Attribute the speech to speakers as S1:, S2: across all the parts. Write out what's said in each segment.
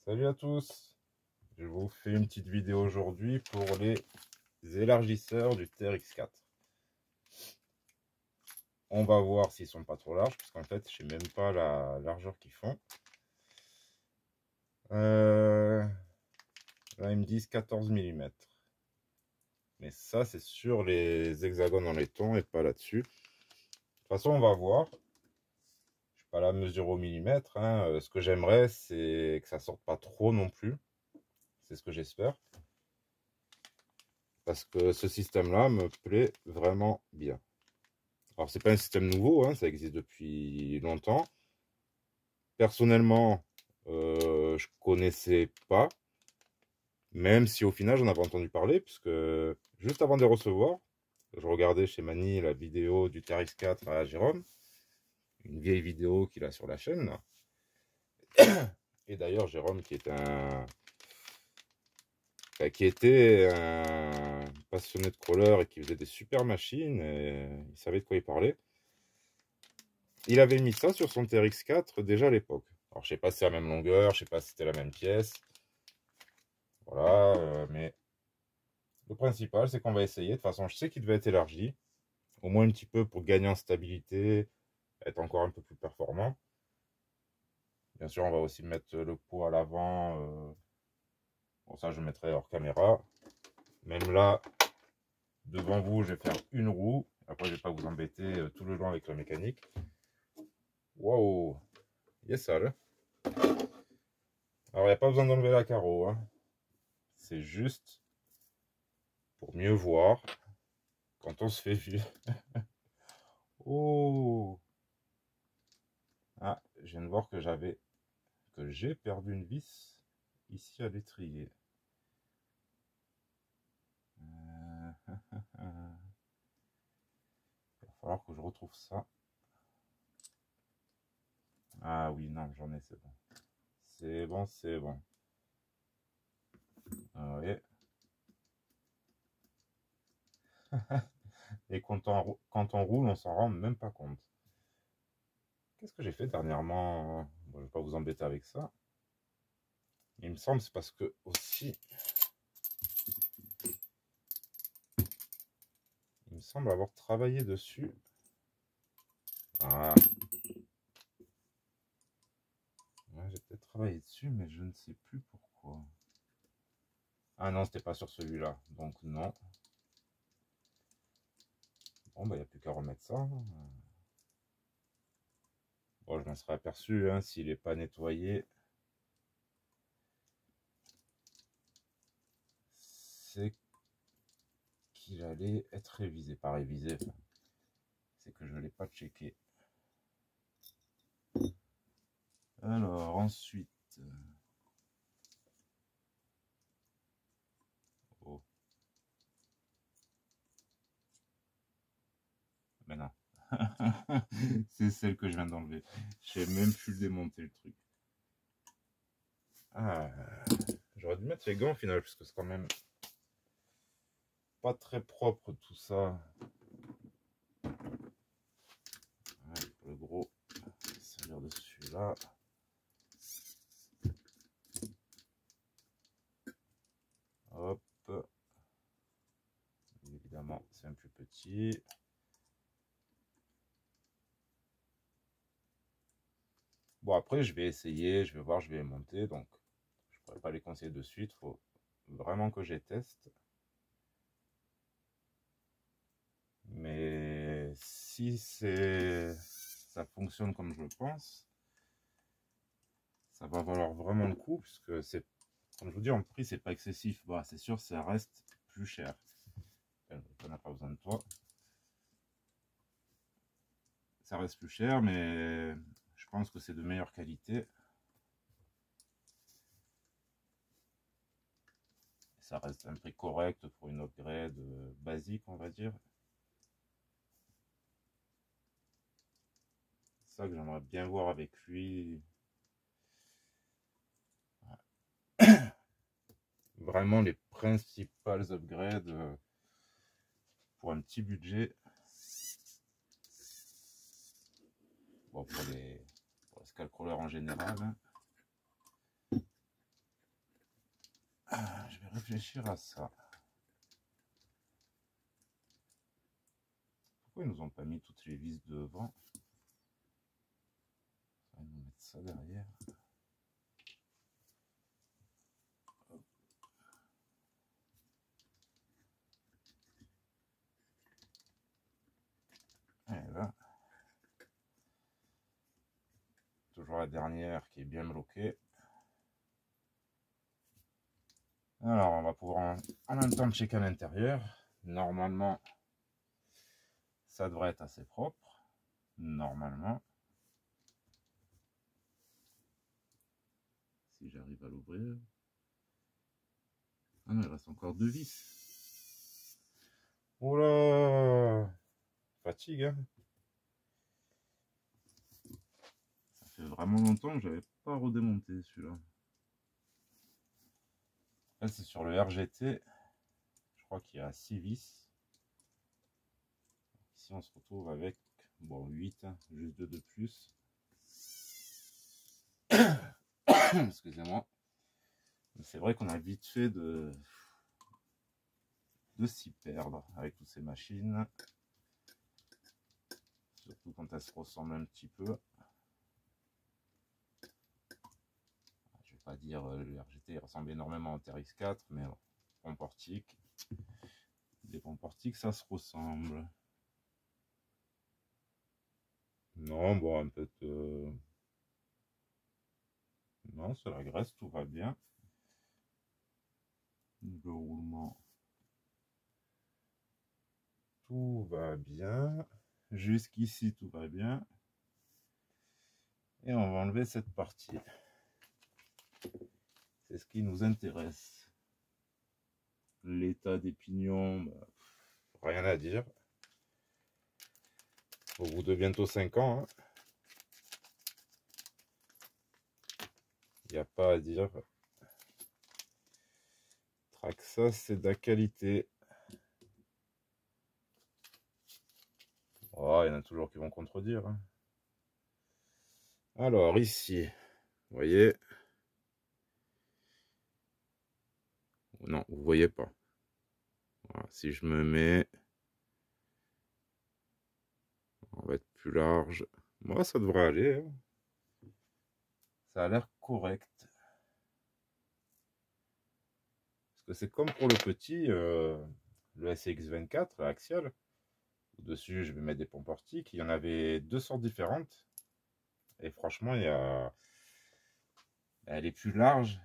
S1: Salut à tous, je vous fais une petite vidéo aujourd'hui pour les élargisseurs du TRX4. On va voir s'ils sont pas trop larges, parce qu'en fait je sais même pas la largeur qu'ils font. Là ils me disent 14 mm. Mais ça c'est sur les hexagones en laiton et pas là-dessus. De toute façon on va voir. Je suis pas la mesure au millimètre, hein. Ce que j'aimerais c'est que ça sorte pas trop non plus. C'est ce que j'espère. Parce que ce système-là me plaît vraiment bien. Alors, c'est pas un système nouveau, hein, ça existe depuis longtemps. Personnellement, je connaissais pas, même si au final j'en avais entendu parler, puisque juste avant de les recevoir, je regardais chez Mani la vidéo du TRX4 à Jérôme, une vieille vidéo qu'il a sur la chaîne. Et d'ailleurs, Jérôme, qui était un passionné de crawler et qui faisait des super machines, et il savait de quoi il parlait. Il avait mis ça sur son TRX4 déjà à l'époque. Alors, je sais pas si c'est la même longueur, je sais pas si c'était la même pièce. Voilà, mais le principal, c'est qu'on va essayer. De toute façon, je sais qu'il devait être élargi. Au moins un petit peu pour gagner en stabilité, être encore un peu plus performant. Bien sûr, on va aussi mettre le pot à l'avant. Bon, ça, je mettrai hors caméra. Même là, devant vous, je vais faire une roue. Après, je vais pas vous embêter tout le long avec la mécanique. Waouh! Il est sale. Alors, il n'y a pas besoin d'enlever la carreau, hein. C'est juste pour mieux voir quand on se fait vieux. Oh! Ah, je viens de voir que j'ai perdu une vis ici à l'étrier. Il va falloir que je retrouve ça. Ah oui, non, j'en ai, c'est bon. C'est bon, c'est bon. Ah oui. Et quand on roule, on s'en rend même pas compte. Qu'est-ce que j'ai fait dernièrement? Bon, je ne vais pas vous embêter avec ça. Il me semble, c'est parce que aussi, il me semble avoir travaillé dessus. Ah. Ouais, j'ai peut-être travaillé dessus, mais je ne sais plus pourquoi. Ah non, c'était pas sur celui-là, donc non. Bon, bah, il n'y a plus qu'à remettre ça, hein. Bon, je m'en serais aperçu, hein, s'il n'est pas nettoyé. C'est qu'il allait être révisé. Pas révisé, enfin, c'est que je ne l'ai pas checké. Alors, ensuite... Oh. Mais non. C'est celle que je viens d'enlever. Je sais même plus le démonter, le truc. Ah, j'aurais dû mettre les gants au final, parce que c'est quand même pas très propre tout ça. Ouais, le gros, ça a l'air de celui-là. Hop. Évidemment, c'est un plus petit. Bon, après, je vais essayer, je vais voir, je vais les monter. Donc, je ne pourrais pas les conseiller de suite. Il faut vraiment que je les teste. Mais si ça fonctionne comme je le pense, ça va valoir vraiment le coup, puisque c'est, comme je vous dis, en prix, c'est pas excessif. Bah, c'est sûr, ça reste plus cher. On n'a pas besoin de toi. Ça reste plus cher, mais je pense que c'est de meilleure qualité. Ça reste un prix correct pour une upgrade basique, on va dire. C'est ça que j'aimerais bien voir avec lui. Vraiment les principales upgrades pour un petit budget. Bon, pour les scale crawlers en général. Hein. Je vais réfléchir à ça. Pourquoi ils nous ont pas mis toutes les vis devant? On va nous mettre ça derrière. Et là, toujours la dernière qui est bien bloquée. Alors, on va pouvoir en même temps checker à l'intérieur. Normalement, ça devrait être assez propre. Normalement. Si j'arrive à l'ouvrir. Ah non, il reste encore 2 vis. Oh là! Fatigue, hein? Ça fait vraiment longtemps que j'avais pas redémonté celui-là. Là, c'est sur le RGT. Je crois qu'il y a 6 vis. Ici, on se retrouve avec, bon, 8, hein, juste 2 de plus. Excusez-moi. C'est vrai qu'on a vite fait de s'y perdre avec toutes ces machines. Surtout quand elles se ressemblent un petit peu. Je vais pas dire le RGT ressemble énormément au TRX4, mais bon, pompe portique. Des pompes portiques, ça se ressemble. Non, bon, un peu de... Non, c'est la graisse, tout va bien. Le roulement. Tout va bien. Jusqu'ici, tout va bien. Et on va enlever cette partie. C'est ce qui nous intéresse. L'état des pignons, bah, rien à dire. Au bout de bientôt 5 ans, hein. Il n'y a pas à dire. Traxxas, c'est de la qualité. Oh, il y en a toujours qui vont contredire, hein. Alors, ici, vous voyez. Non, vous voyez pas. Voilà, si je me mets, on va être plus large. Moi, ça devrait aller, hein. Ça a l'air correct. Parce que c'est comme pour le petit, le SX24 axial. Dessus, je vais mettre des pompes portiques. Il y en avait 2 sortes différentes. Et franchement, il y a... les plus larges,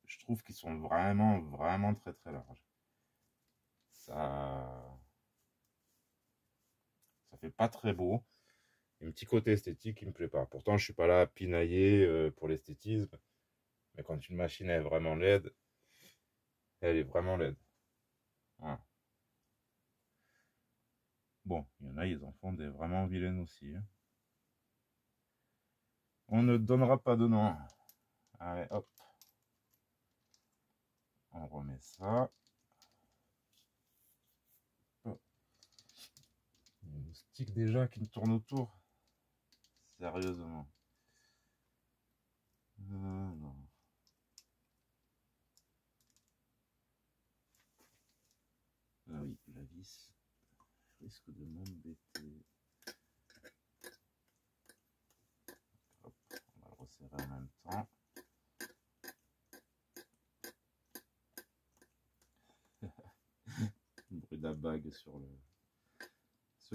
S1: je trouve qu'ils sont vraiment très larges. Ça fait pas très beau. Il y a un petit côté esthétique qui me plaît pas. Pourtant, je suis pas là à pinailler pour l'esthétisme. Mais quand une machine est vraiment laide, elle est vraiment laide. Voilà. Bon, il y en a, ils en font des vraiment vilaines aussi, hein. On ne donnera pas de nom. Allez, hop. On remet ça. Oh. Il y a une stick déjà qui me tourne autour. Sérieusement. Non. Ah oui, la vis risque de m'embêter. Hop, on va le resserrer en même temps. Bruit de la bague sur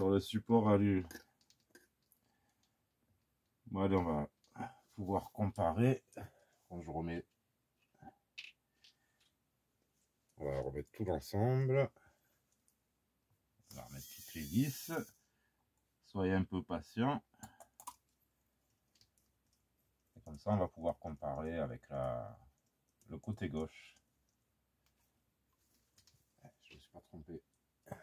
S1: le support alu. Bon, allez, on va pouvoir comparer. Quand je remets, on va remettre tout l'ensemble. On va remettre toutes les vis. Soyez un peu patient. Et comme ça, on va pouvoir comparer avec le côté gauche. Je ne me suis pas trompé. On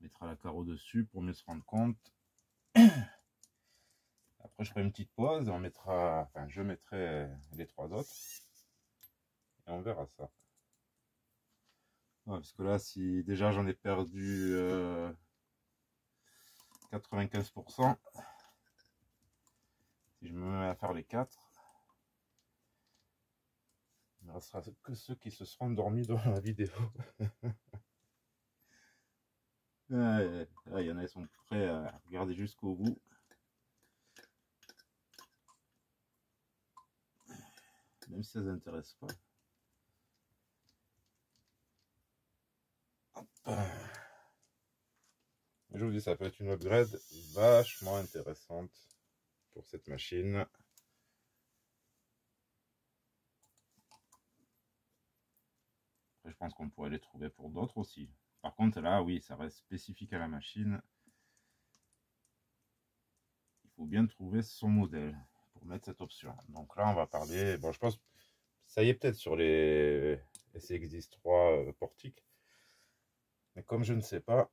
S1: mettra la carreau dessus pour mieux se rendre compte. Après, je ferai une petite pause et on mettra, enfin, je mettrai les 3 autres et on verra ça. Ouais, parce que là, si déjà j'en ai perdu 95%, si je me mets à faire les 4, Il ne restera que ceux qui se seront endormis dans la vidéo. Il y en a qui sont prêts à regarder jusqu'au bout. Même si ça ne les intéresse pas. Je vous dis, ça peut être une upgrade vachement intéressante pour cette machine. Après, je pense qu'on pourrait les trouver pour d'autres aussi. Par contre, là, oui, ça reste spécifique à la machine. Il faut bien trouver son modèle pour mettre cette option. Donc là, on va parler... Bon, je pense... Ça y est, peut-être sur les SXX3 portiques. Mais comme je ne sais pas,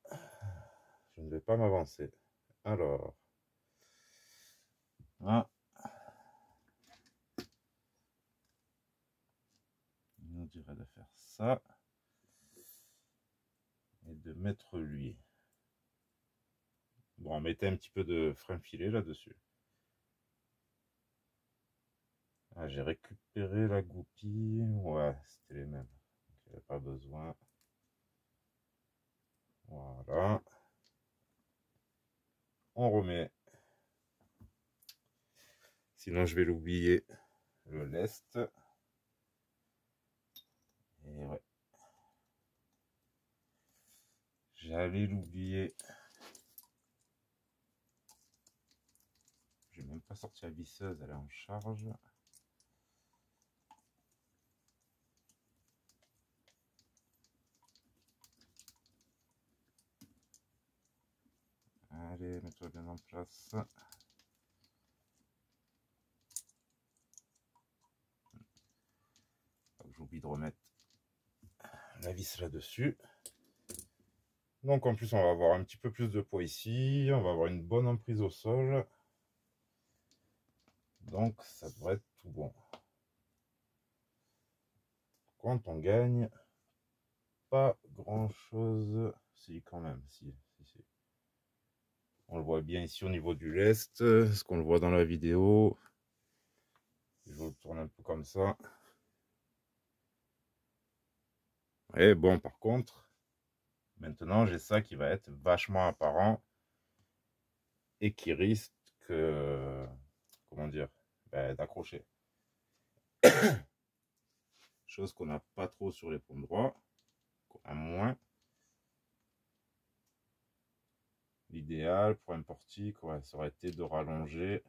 S1: je ne vais pas m'avancer. Alors... Ah. Il nous dirait de faire ça. Et de mettre lui. Bon, on mettait un petit peu de frein filet là-dessus. Ah, j'ai récupéré la goupille. Ouais, c'était les mêmes. Il n'y avait pas besoin. Voilà. On remet. Sinon, je vais l'oublier. Le lest. Et ouais. J'allais l'oublier. Je n'ai même pas sorti la visseuse, elle est en charge. Allez, mets-toi bien en place. J'oublie de remettre la vis là-dessus. Donc en plus, on va avoir un petit peu plus de poids ici. On va avoir une bonne emprise au sol. Donc ça devrait être tout bon. Quand on gagne pas grand chose, si quand même, si. On le voit bien ici au niveau du lest, ce qu'on le voit dans la vidéo. Je vous le tourne un peu comme ça. Et bon, par contre, maintenant j'ai ça qui va être vachement apparent et qui risque, comment dire, d'accrocher. Chose qu'on n'a pas trop sur les ponts droits, qu'on a moins. L'idéal pour un portique, ouais, ça aurait été de rallonger.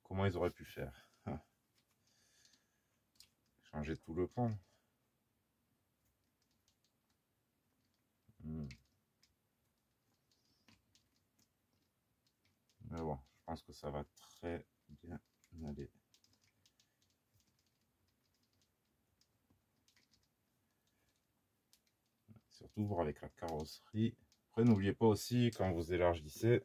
S1: Comment ils auraient pu faire? Changer tout le pont. Mais bon, je pense que ça va très bien aller. Surtout voir avec la carrosserie. Après, n'oubliez pas aussi, quand vous élargissez,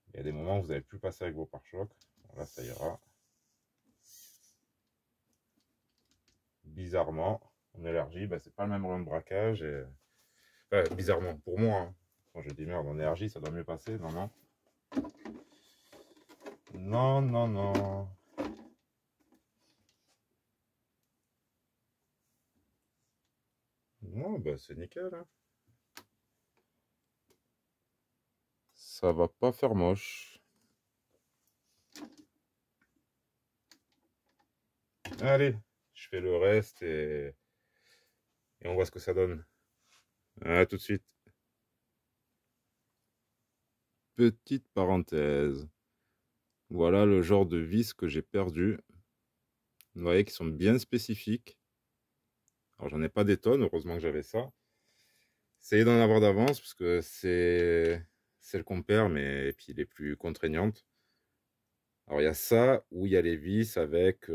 S1: il y a des moments où vous n'avez plus passer avec vos pare-chocs. Bon, là, ça ira. Bizarrement, on élargit, c'est pas le même rang de braquage. Et... Enfin, bizarrement, pour moi, hein. Quand je dis merde, on élargit, ça doit mieux passer. Non, non. Non, non, non. Non, c'est nickel. Hein. Ça va pas faire moche. Allez, je fais le reste et on voit ce que ça donne. À tout de suite. Petite parenthèse. Voilà le genre de vis que j'ai perdu. Vous voyez qu'ils sont bien spécifiques. Alors j'en ai pas des tonnes, heureusement que j'avais ça. Essayez d'en avoir d'avance parce que c'est celle qu'on perd, mais et puis les plus contraignantes. Alors il y a ça où il y a les vis avec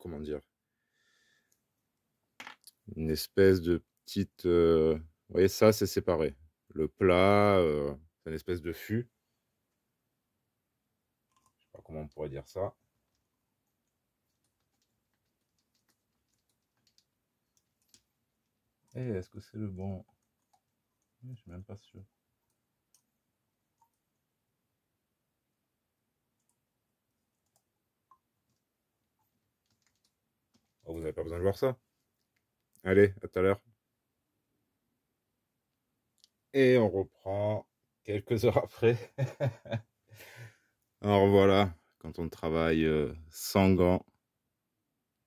S1: comment dire, une espèce de petite. Vous voyez ça, c'est séparé. Le plat, c'est une espèce de fût. Je sais pas comment on pourrait dire ça. Et est-ce que c'est le bon? Je suis même pas sûr. n'avez pas besoin de voir ça. Allez, à tout à l'heure. Et on reprend quelques heures après. Alors voilà, quand on travaille sans gants,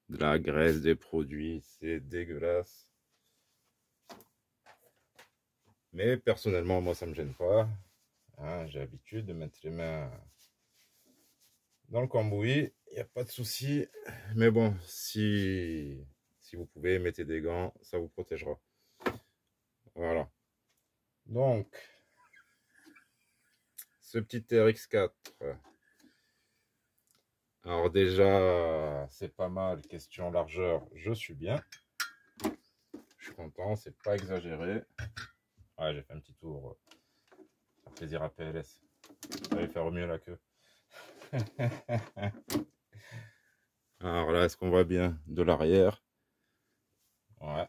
S1: de la graisse, des produits, c'est dégueulasse. Mais personnellement, moi, ça me gêne pas. Hein, j'ai l'habitude de mettre les mains dans le cambouis, il n'y a pas de souci. Mais bon, si vous pouvez, mettez des gants, ça vous protégera. Voilà. Donc, ce petit TRX4. Alors déjà, c'est pas mal. Question largeur, je suis bien. Je suis content, c'est pas exagéré. Ouais, j'ai fait un petit tour. Faire plaisir à PLS. Je vais faire mieux la queue. Alors là, est-ce qu'on voit bien de l'arrière? Ouais.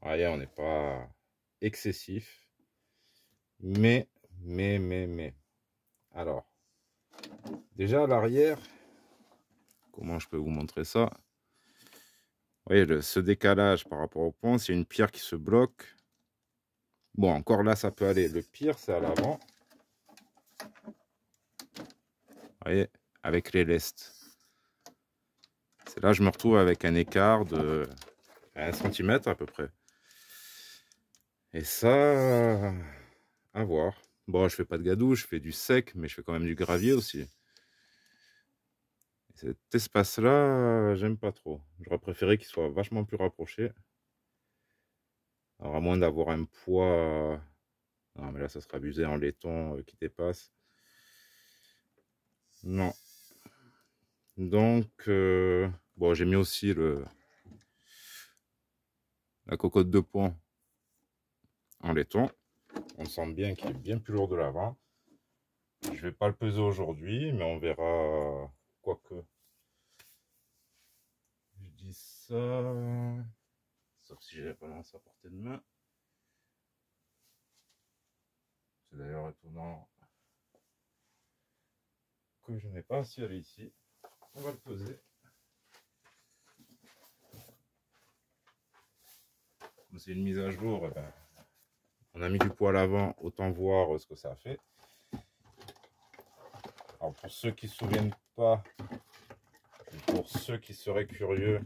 S1: Arrière, on n'est pas excessif. Mais. Alors, déjà à l'arrière, comment je peux vous montrer ça? Vous voyez, ce décalage par rapport au pont, c'est une pierre qui se bloque. Bon, encore là, ça peut aller. Le pire, c'est à l'avant. Vous voyez, avec les lestes. C'est là que je me retrouve avec un écart de 1 cm à peu près. Et ça, à voir. Bon, je fais pas de gadou, je fais du sec, mais je fais quand même du gravier aussi. Et cet espace-là, j'aime pas trop. J'aurais préféré qu'il soit vachement plus rapproché. Alors, à moins d'avoir un poids... Non, mais là, ça sera abusé en laiton qui dépasse. Non. Donc, bon, j'ai mis aussi la cocotte de pont en laiton. On sent bien qu'il est bien plus lourd de l'avant. Je vais pas le peser aujourd'hui, mais on verra. Quoique. Je dis ça. Sauf si j'ai la balance à portée de main. C'est d'ailleurs étonnant que je n'ai pas si elle est ici. On va le peser. Comme c'est une mise à jour, eh ben, on a mis du poids à l'avant, autant voir ce que ça a fait. Alors pour ceux qui ne se souviennent pas, pour ceux qui seraient curieux,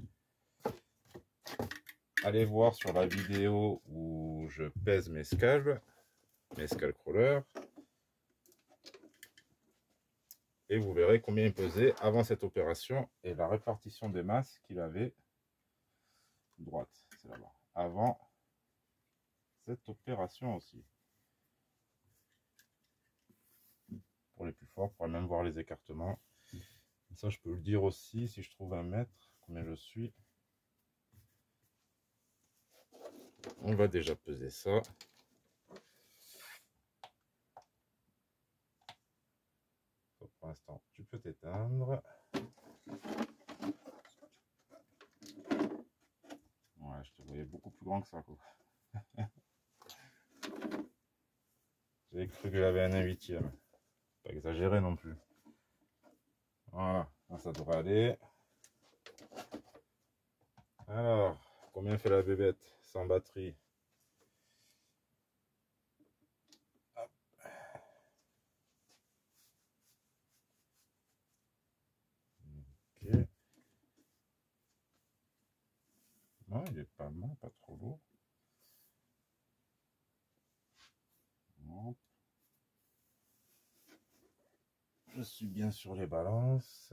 S1: allez voir sur la vidéo où je pèse mes scales crawlers, et vous verrez combien il pesait avant cette opération et la répartition des masses qu'il avait droite, c'est là-bas, avant cette opération aussi. Pour les plus forts, on pourra même voir les écartements. Ça, je peux le dire aussi si je trouve un mètre, combien je suis. On va déjà peser ça. Pour l'instant, tu peux t'éteindre. Ouais, je te voyais beaucoup plus grand que ça, quoi. J'avais cru qu'il avait un 1/8. Pas exagéré non plus. Voilà, ça devrait aller. Alors, combien fait la bébête sans batterie? Hop. Ok. Non, il est pas mal, pas trop lourd. Hop. Je suis bien sur les balances.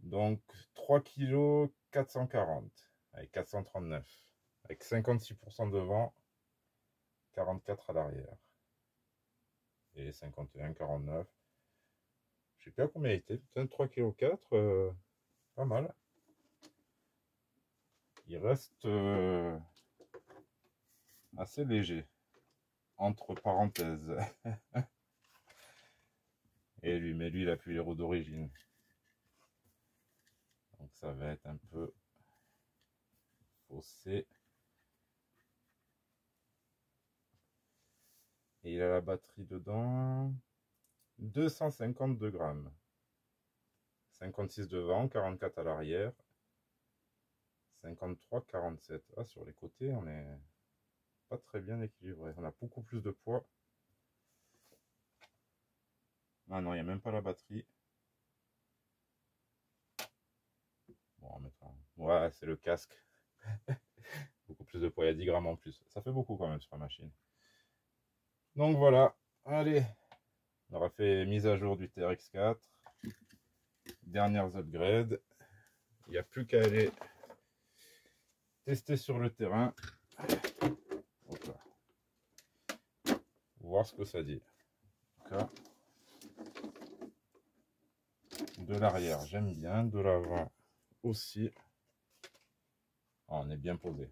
S1: Donc 3 kg 440 avec 439 avec 56% devant, 44 à l'arrière et 51 49. Je sais pas combien il était, peut-être 3 kg 4, pas mal. Il reste assez léger entre parenthèses. Et lui, mais lui il a plus les roues d'origine, donc ça va être un peu faussé. Et il a la batterie dedans, 252 grammes, 56 devant, 44 à l'arrière. 53, 47. Ah, sur les côtés, on est pas très bien équilibré. On a beaucoup plus de poids. Ah non, il n'y a même pas la batterie. Bon, on mettra... Ouais, c'est le casque. Beaucoup plus de poids, il y a 10 grammes en plus. Ça fait beaucoup quand même sur la machine. Donc voilà, allez. On aura fait mise à jour du TRX4. Dernières upgrades. Il n'y a plus qu'à aller tester sur le terrain. Hop là. Voir ce que ça dit. Là. De l'arrière, j'aime bien. De l'avant aussi. Ah, on est bien posé.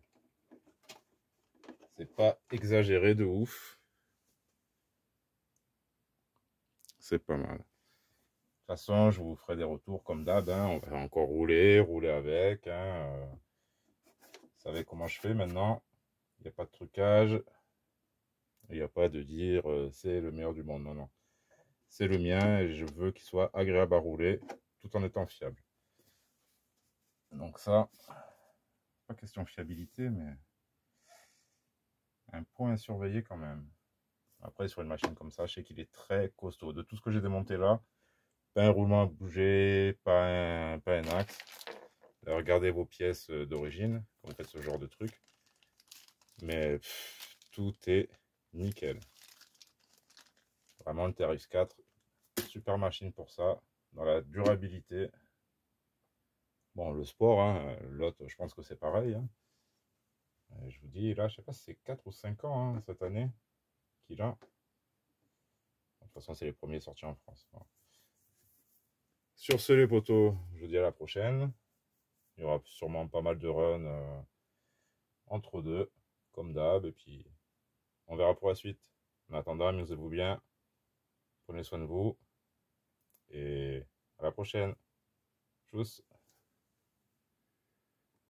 S1: C'est pas exagéré de ouf. C'est pas mal. De toute façon, je vous ferai des retours comme d'hab. Hein. On va encore rouler avec. Hein. Vous savez comment je fais maintenant. Il n'y a pas de trucage. Il n'y a pas de dire c'est le meilleur du monde. Non, non. C'est le mien et je veux qu'il soit agréable à rouler tout en étant fiable. Donc ça, pas question fiabilité, mais un point à surveiller quand même. Après, sur une machine comme ça, je sais qu'il est très costaud. De tout ce que j'ai démonté là, pas un roulement à bouger, pas un axe. Là, regardez vos pièces d'origine quand vous faites ce genre de truc. Mais tout est nickel. Vraiment, le TRX4, super machine pour ça. Dans la durabilité. Bon, le sport, hein, l'autre, je pense que c'est pareil. Hein. Je vous dis, là, je sais pas si c'est 4 ou 5 ans hein, cette année qu'il a. De toute façon, c'est les premiers sortis en France. Voilà. Sur ce, les potos, je vous dis à la prochaine. Il y aura sûrement pas mal de runs entre deux, comme d'hab. Et puis, on verra pour la suite. En attendant, amusez-vous bien. Prenez soin de vous. Et à la prochaine. Tchuss.